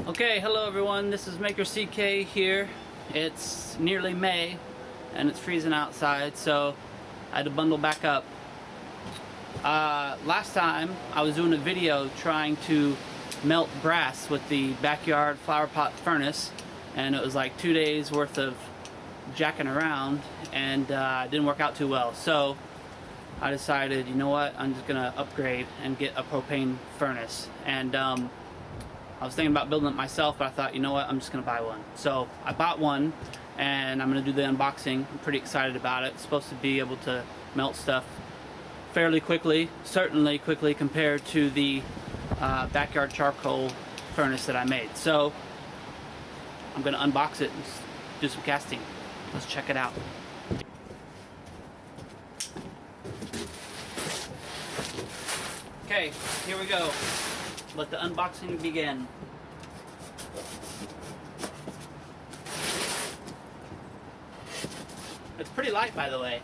Okay, hello everyone, this is Maker CK here. It's nearly May and it's freezing outside, so I had to bundle back up. Last time I was doing a video trying to melt brass with the backyard flower pot furnace, and it was like 2 days worth of jacking around, and it didn't work out too well. So I decided, you know what, I'm just gonna upgrade and get a propane furnace. And I was thinking about building it myself, but I thought, you know what, I'm just gonna buy one. So I bought one and I'm gonna do the unboxing. I'm pretty excited about it. It's supposed to be able to melt stuff fairly quickly, certainly quickly compared to the backyard charcoal furnace that I made. So I'm gonna unbox it and do some casting. Let's check it out. Okay, here we go. Let the unboxing begin. It's pretty light, by the way.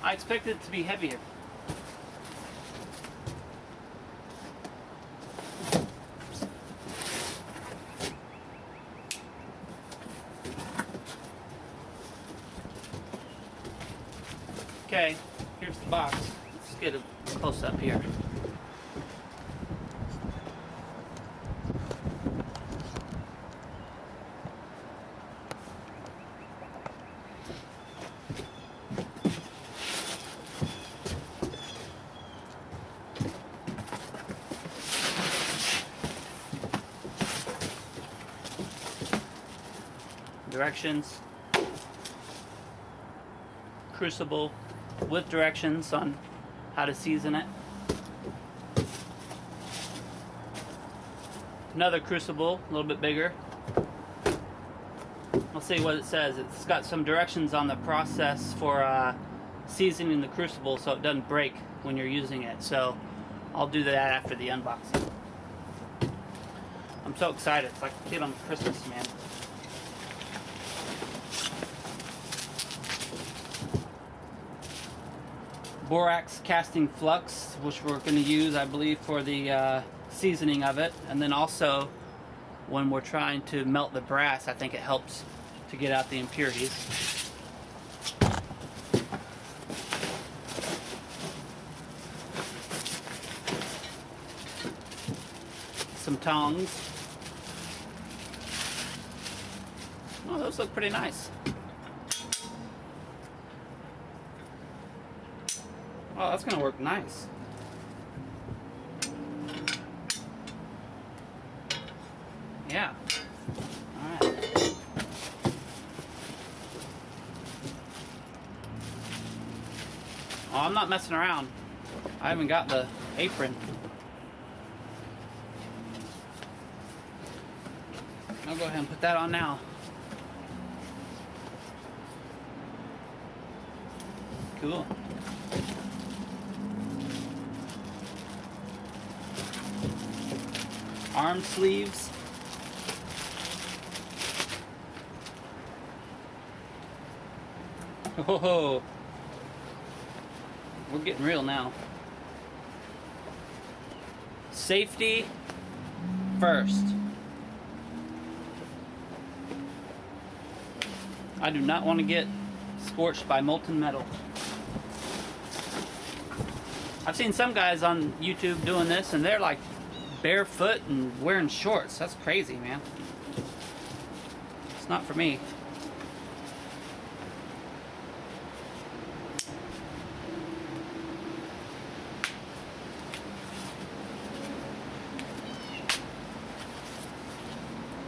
I expected it to be heavier. Okay, here's the box. Let's get a close up here. Directions, crucible with directions on how to season it, another crucible a little bit bigger. Let's see what it says. It's got some directions on the process for seasoning the crucible so it doesn't break when you're using it. So I'll do that after the unboxing. I'm so excited. It's like a kid on Christmas, man. Borax casting flux, which we're going to use, I believe, for the seasoning of it. And then also, when we're trying to melt the brass, I think it helps to get out the impurities. Some tongs. Oh, those look pretty nice. Oh, that's gonna work nice. Yeah. Alright. Oh, I'm not messing around. I haven't got the apron. I'll go ahead and put that on now. Cool. Arm sleeves. Oh, we're getting real now. Safety first. I do not want to get scorched by molten metal. I've seen some guys on YouTube doing this and they're like barefoot and wearing shorts. That's crazy, man. It's not for me.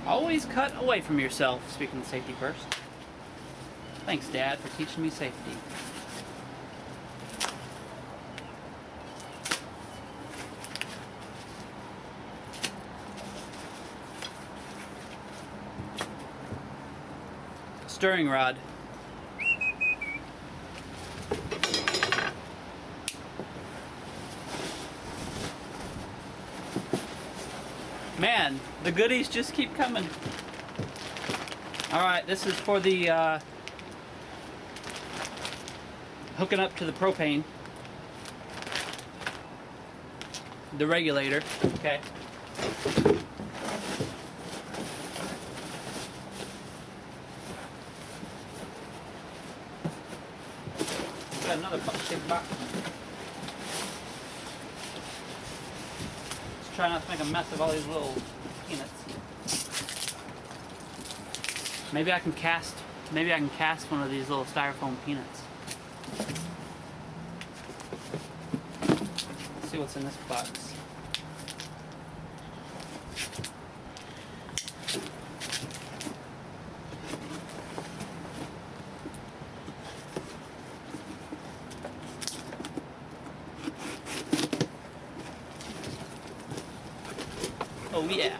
Always cut away from yourself, speaking of safety first. Thanks, Dad, for teaching me safety. Stirring rod. Man, the goodies just keep coming. Alright, this is for the hooking up to the propane. The regulator. Okay. Got another big box. Let's try not to make a mess of all these little peanuts. Maybe I can cast one of these little styrofoam peanuts. Let's see what's in this box. Oh yeah.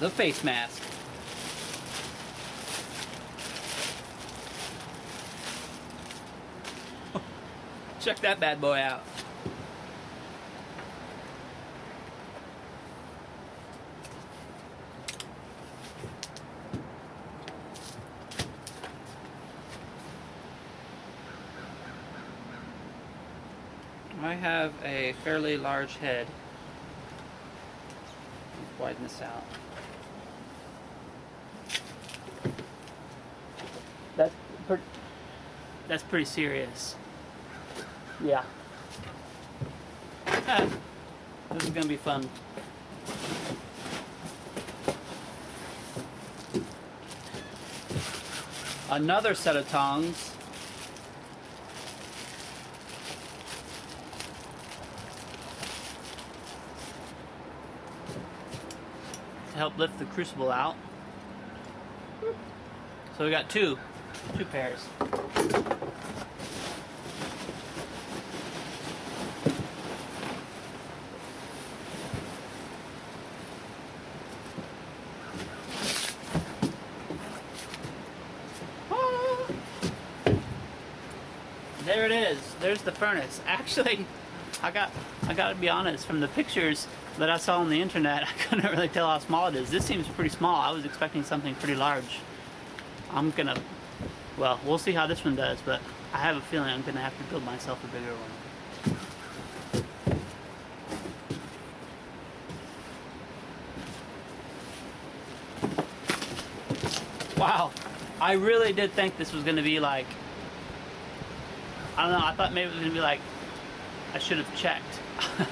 The face mask. Check that bad boy out. I have a fairly large head. Let's widen this out. That's pretty serious. Yeah. This is gonna be fun. Another set of tongs. To help lift the crucible out. So we got two pairs. There it is. There's the furnace. Actually, I gotta be honest, from the pictures that I saw on the internet, I couldn't really tell how small it is. This seems pretty small. I was expecting something pretty large. Well, we'll see how this one does, but I have a feeling I'm gonna have to build myself a bigger one. Wow, I really did think this was gonna be like, I don't know, I thought maybe it was gonna be like, I should have checked.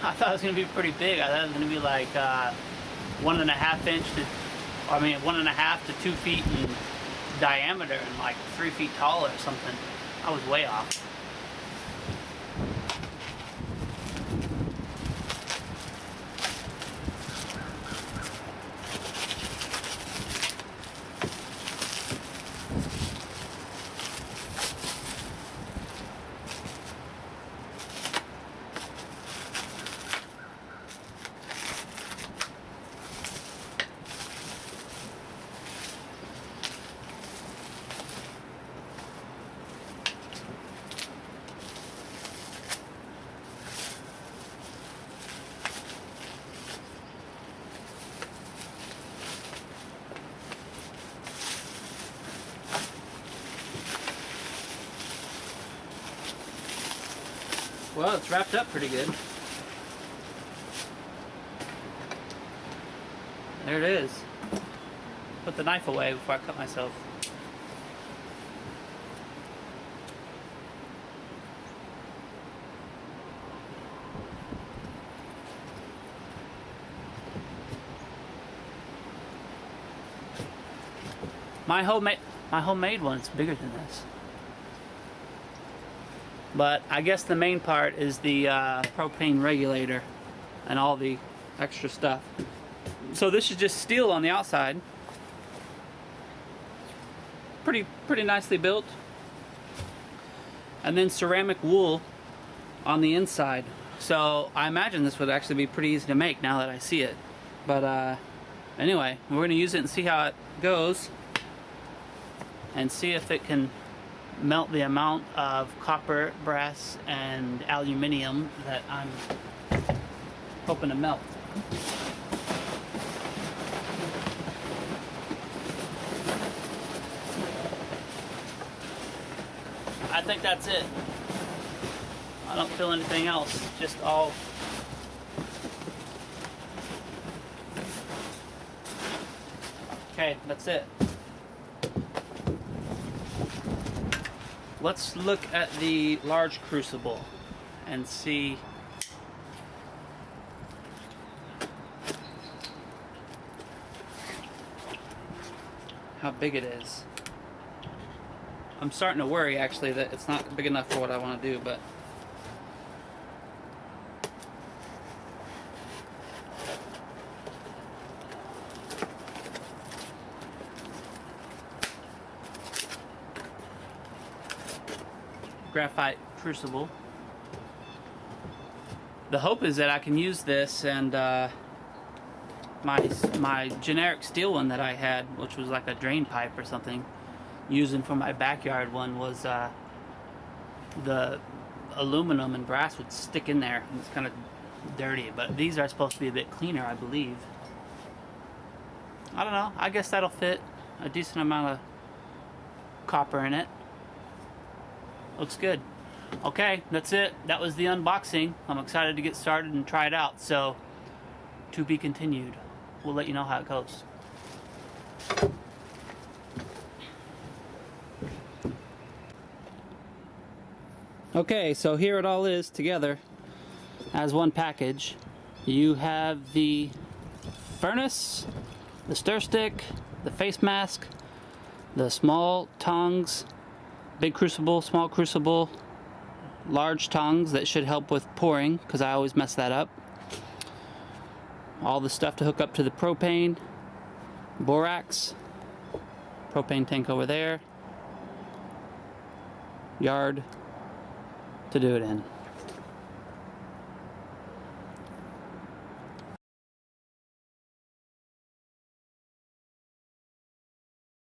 I thought it was gonna be pretty big. I thought it was gonna be like 1.5 inch to, I mean 1.5 to 2 feet in diameter and like 3 feet tall or something. I was way off. Well, it's wrapped up pretty good. There it is. Put the knife away before I cut myself. My homemade one's bigger than this. But I guess the main part is the propane regulator and all the extra stuff. So this is just steel on the outside. Pretty nicely built. And then ceramic wool on the inside. So I imagine this would actually be pretty easy to make now that I see it. But anyway, we're going to use it and see how it goes. And see if it can melt the amount of copper, brass, and aluminium that I'm hoping to melt. I think that's it. I don't feel anything else, just all okay, that's it. Let's look at the large crucible and see how big it is. I'm starting to worry actually that it's not big enough for what I want to do, but graphite crucible. The hope is that I can use this, and my generic steel one that I had, which was like a drain pipe or something, using for my backyard one, was the aluminum and brass would stick in there, and it's kind of dirty. But these are supposed to be a bit cleaner, I believe. I don't know. I guess that'll fit a decent amount of copper in it. Looks good. Okay, that's it. That was the unboxing. I'm excited to get started and try it out. So, to be continued. We'll let you know how it goes. Okay, so here it all is together as one package. You have the furnace, the stir stick, the face mask, the small tongs, big crucible, small crucible, large tongs that should help with pouring, because I always mess that up. All the stuff to hook up to the propane, borax, propane tank over there, yard to do it in.